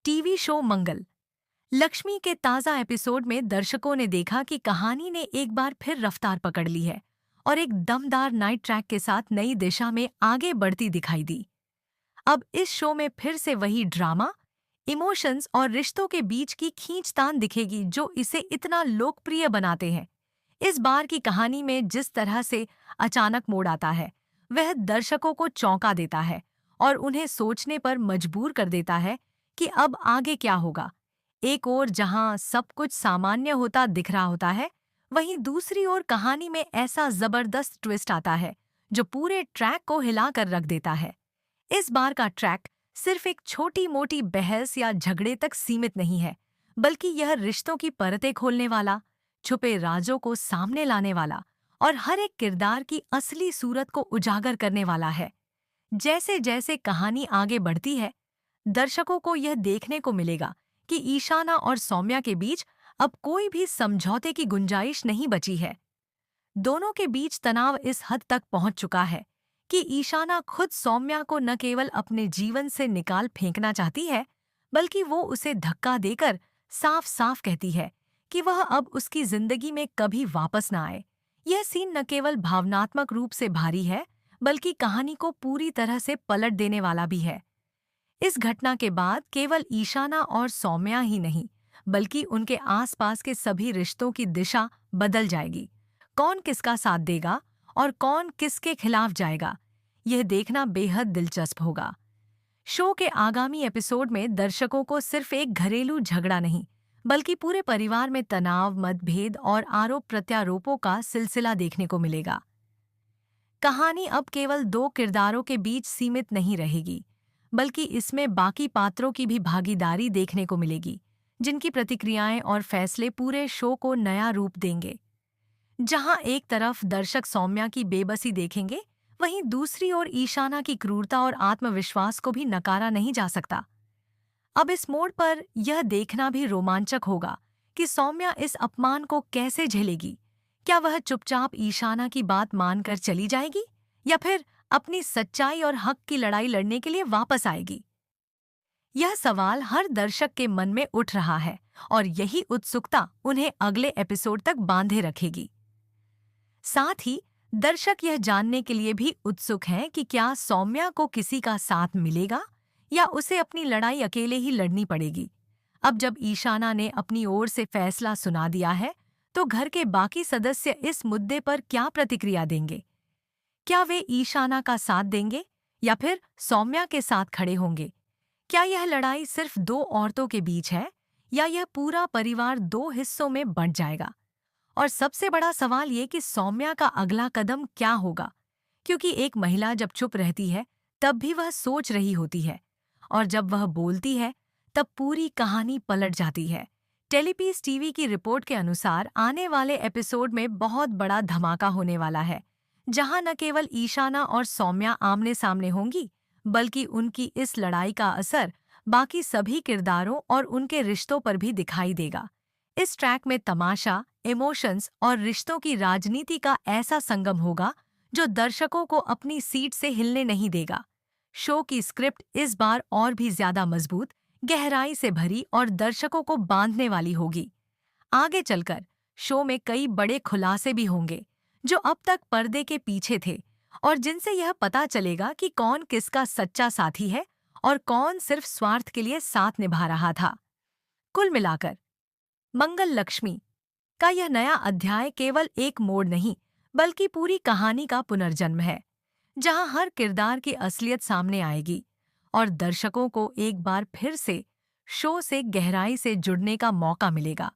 TV show मंगल लक्ष्मी के ताज़ा episode में दर्शकों ने देखा कि कहानी ने एक बार फिर रफ्तार पकड़ ली है और एक दमदार नाइट ट्रैक के साथ नई दिशा में आगे बढ़ती दिखाई दी। अब इस शो में फिर से वही ड्रामा, इमोशंस और रिश्तों के बीच की खींचतान दिखेगी जो इसे इतना लोकप्रिय बनाते हैं। इस बार की कहानी में जिस तरह से अचानक मोड़ आता है, वह दर्शकों को चौंका देता है और उन्हें सोचने पर मजबूर कर देता है कि अब आगे क्या होगा। एक ओर जहां सब कुछ सामान्य होता दिख रहा होता है, वहीं दूसरी ओर कहानी में ऐसा जबरदस्त ट्विस्ट आता है जो पूरे ट्रैक को हिलाकर रख देता है। इस बार का ट्रैक सिर्फ एक छोटी मोटी बहस या झगड़े तक सीमित नहीं है, बल्कि यह रिश्तों की परतें खोलने वाला, छुपे राजों को सामने लाने वाला और हर एक किरदार की असली सूरत को उजागर करने वाला है। जैसे जैसे कहानी आगे बढ़ती है, दर्शकों को यह देखने को मिलेगा कि ईशाना और सौम्या के बीच अब कोई भी समझौते की गुंजाइश नहीं बची है। दोनों के बीच तनाव इस हद तक पहुंच चुका है कि ईशाना खुद सौम्या को न केवल अपने जीवन से निकाल फेंकना चाहती है, बल्कि वो उसे धक्का देकर साफ साफ कहती है कि वह अब उसकी जिंदगी में कभी वापस न आए। यह सीन न केवल भावनात्मक रूप से भारी है, बल्कि कहानी को पूरी तरह से पलट देने वाला भी है। इस घटना के बाद केवल ईशाना और सौम्या ही नहीं, बल्कि उनके आसपास के सभी रिश्तों की दिशा बदल जाएगी। कौन किसका साथ देगा और कौन किसके खिलाफ जाएगा, यह देखना बेहद दिलचस्प होगा। शो के आगामी एपिसोड में दर्शकों को सिर्फ एक घरेलू झगड़ा नहीं, बल्कि पूरे परिवार में तनाव, मतभेद और आरोप प्रत्यारोपों का सिलसिला देखने को मिलेगा। कहानी अब केवल दो किरदारों के बीच सीमित नहीं रहेगी, बल्कि इसमें बाकी पात्रों की भी भागीदारी देखने को मिलेगी, जिनकी प्रतिक्रियाएं और फैसले पूरे शो को नया रूप देंगे। जहां एक तरफ दर्शक सौम्या की बेबसी देखेंगे, वहीं दूसरी ओर ईशाना की क्रूरता और आत्मविश्वास को भी नकारा नहीं जा सकता। अब इस मोड़ पर यह देखना भी रोमांचक होगा कि सौम्या इस अपमान को कैसे झेलेगी। क्या वह चुपचाप ईशाना की बात मानकर चली जाएगी या फिर अपनी सच्चाई और हक की लड़ाई लड़ने के लिए वापस आएगी? यह सवाल हर दर्शक के मन में उठ रहा है और यही उत्सुकता उन्हें अगले एपिसोड तक बांधे रखेगी। साथ ही दर्शक यह जानने के लिए भी उत्सुक हैं कि क्या सौम्या को किसी का साथ मिलेगा या उसे अपनी लड़ाई अकेले ही लड़नी पड़ेगी। अब जब ईशाना ने अपनी ओर से फैसला सुना दिया है, तो घर के बाकी सदस्य इस मुद्दे पर क्या प्रतिक्रिया देंगे? क्या वे ईशाना का साथ देंगे या फिर सौम्या के साथ खड़े होंगे? क्या यह लड़ाई सिर्फ दो औरतों के बीच है या यह पूरा परिवार दो हिस्सों में बंट जाएगा? और सबसे बड़ा सवाल ये कि सौम्या का अगला कदम क्या होगा, क्योंकि एक महिला जब चुप रहती है तब भी वह सोच रही होती है, और जब वह बोलती है तब पूरी कहानी पलट जाती है। टेलीपीस टीवी की रिपोर्ट के अनुसार आने वाले एपिसोड में बहुत बड़ा धमाका होने वाला है, जहां न केवल ईशाना और सौम्या आमने सामने होंगी, बल्कि उनकी इस लड़ाई का असर बाकी सभी किरदारों और उनके रिश्तों पर भी दिखाई देगा। इस ट्रैक में तमाशा, इमोशंस और रिश्तों की राजनीति का ऐसा संगम होगा जो दर्शकों को अपनी सीट से हिलने नहीं देगा। शो की स्क्रिप्ट इस बार और भी ज्यादा मजबूत, गहराई से भरी और दर्शकों को बांधने वाली होगी। आगे चलकर शो में कई बड़े खुलासे भी होंगे जो अब तक पर्दे के पीछे थे, और जिनसे यह पता चलेगा कि कौन किसका सच्चा साथी है और कौन सिर्फ स्वार्थ के लिए साथ निभा रहा था। कुल मिलाकर मंगल लक्ष्मी का यह नया अध्याय केवल एक मोड़ नहीं, बल्कि पूरी कहानी का पुनर्जन्म है, जहां हर किरदार की असलियत सामने आएगी और दर्शकों को एक बार फिर से शो से गहराई से जुड़ने का मौका मिलेगा।